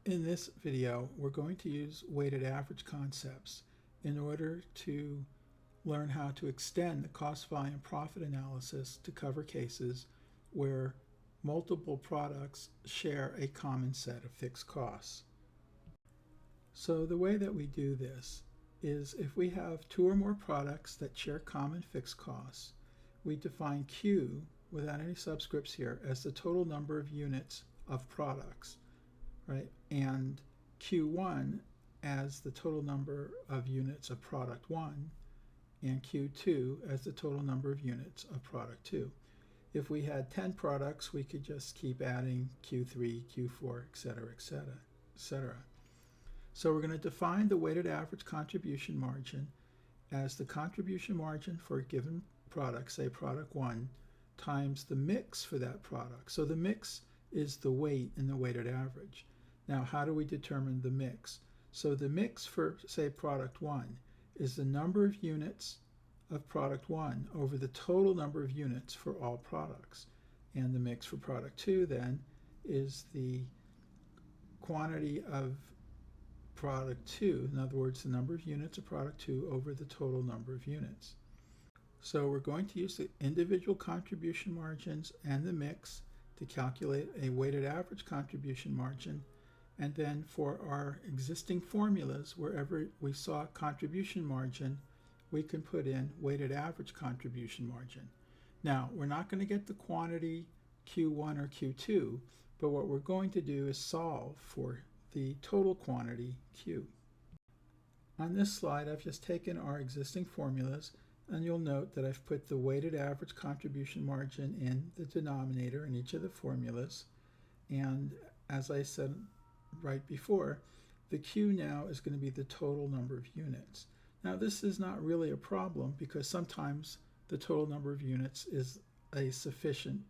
In this video, we're going to use weighted average concepts in order to learn how to extend the cost volume profit analysis to cover cases where multiple products share a common set of fixed costs. So the way that we do this is if we have two or more products that share common fixed costs, we define Q, without any subscripts here, as the total number of units of products, right? And Q1 as the total number of units of product 1, and Q2 as the total number of units of product 2. If we had 10 products, we could just keep adding Q3, Q4, etc., etc., etc. So we're going to define the weighted average contribution margin as the contribution margin for a given product, say product 1, times the mix for that product. So the mix is the weight in the weighted average. Now, how do we determine the mix? So the mix for, say, product 1 is the number of units of product 1 over the total number of units for all products. And the mix for product 2 then is the quantity of product 2, in other words, the number of units of product 2 over the total number of units. So we're going to use the individual contribution margins and the mix to calculate a weighted average contribution margin. And then for our existing formulas, wherever we saw contribution margin, we can put in weighted average contribution margin. Now, we're not going to get the quantity Q1 or Q2, but what we're going to do is solve for the total quantity Q. On this slide, I've just taken our existing formulas, and you'll note that I've put the weighted average contribution margin in the denominator in each of the formulas. And as I said right before, the Q now is going to be the total number of units. Now, this is not really a problem because sometimes the total number of units is a sufficient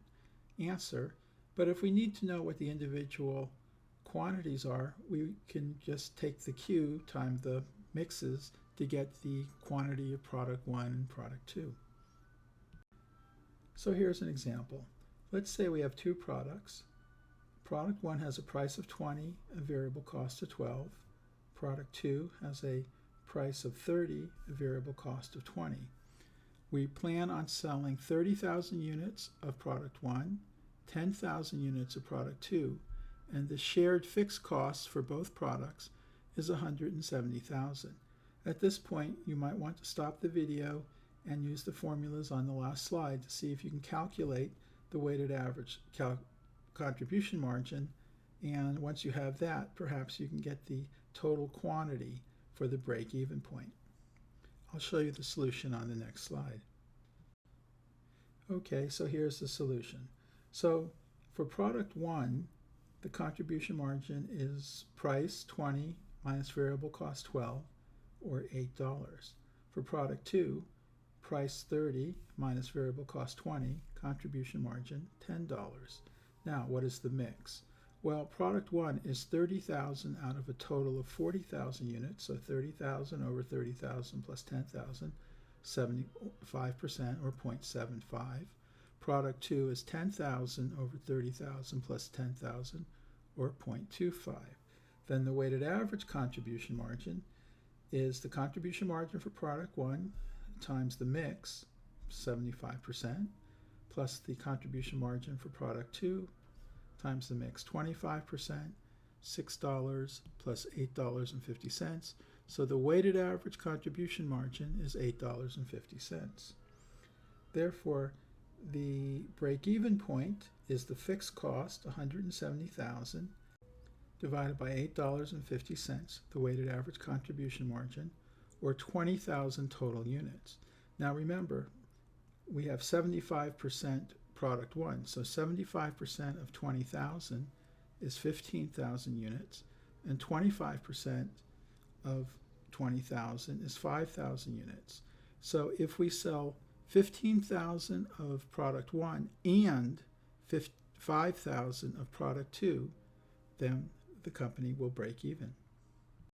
answer. But if we need to know what the individual quantities are, we can just take the Q times the mixes to get the quantity of product 1 and product 2. So here's an example. Let's say we have two products. Product 1 has a price of 20, a variable cost of 12. Product 2 has a price of 30, a variable cost of 20. We plan on selling 30,000 units of product 1, 10,000 units of product 2, and the shared fixed costs for both products is 170,000. At this point, you might want to stop the video and use the formulas on the last slide to see if you can calculate the weighted average contribution margin, and once you have that, perhaps you can get the total quantity for the break-even point. I'll show you the solution on the next slide. Okay, so here's the solution. So for product 1, the contribution margin is price 20 minus variable cost 12, or $8. For product 2, price 30 minus variable cost 20, contribution margin $10. Now, what is the mix? Well, product 1 is 30,000 out of a total of 40,000 units, so 30,000 over 30,000 plus 10,000, 75% or 0.75. Product 2 is 10,000 over 30,000 plus 10,000 or 0.25. Then the weighted average contribution margin is the contribution margin for product 1 times the mix, 75%, plus the contribution margin for product 2 times the mix, 25%, $6 plus $8.50. So the weighted average contribution margin is $8.50. Therefore, the break-even point is the fixed cost, 170,000, divided by $8.50, the weighted average contribution margin, or 20,000 total units. Now remember, we have 75% product 1, so 75% of 20,000 is 15,000 units, and 25% of 20,000 is 5,000 units. So if we sell 15,000 of product 1 and 5,000 of product 2, then the company will break even.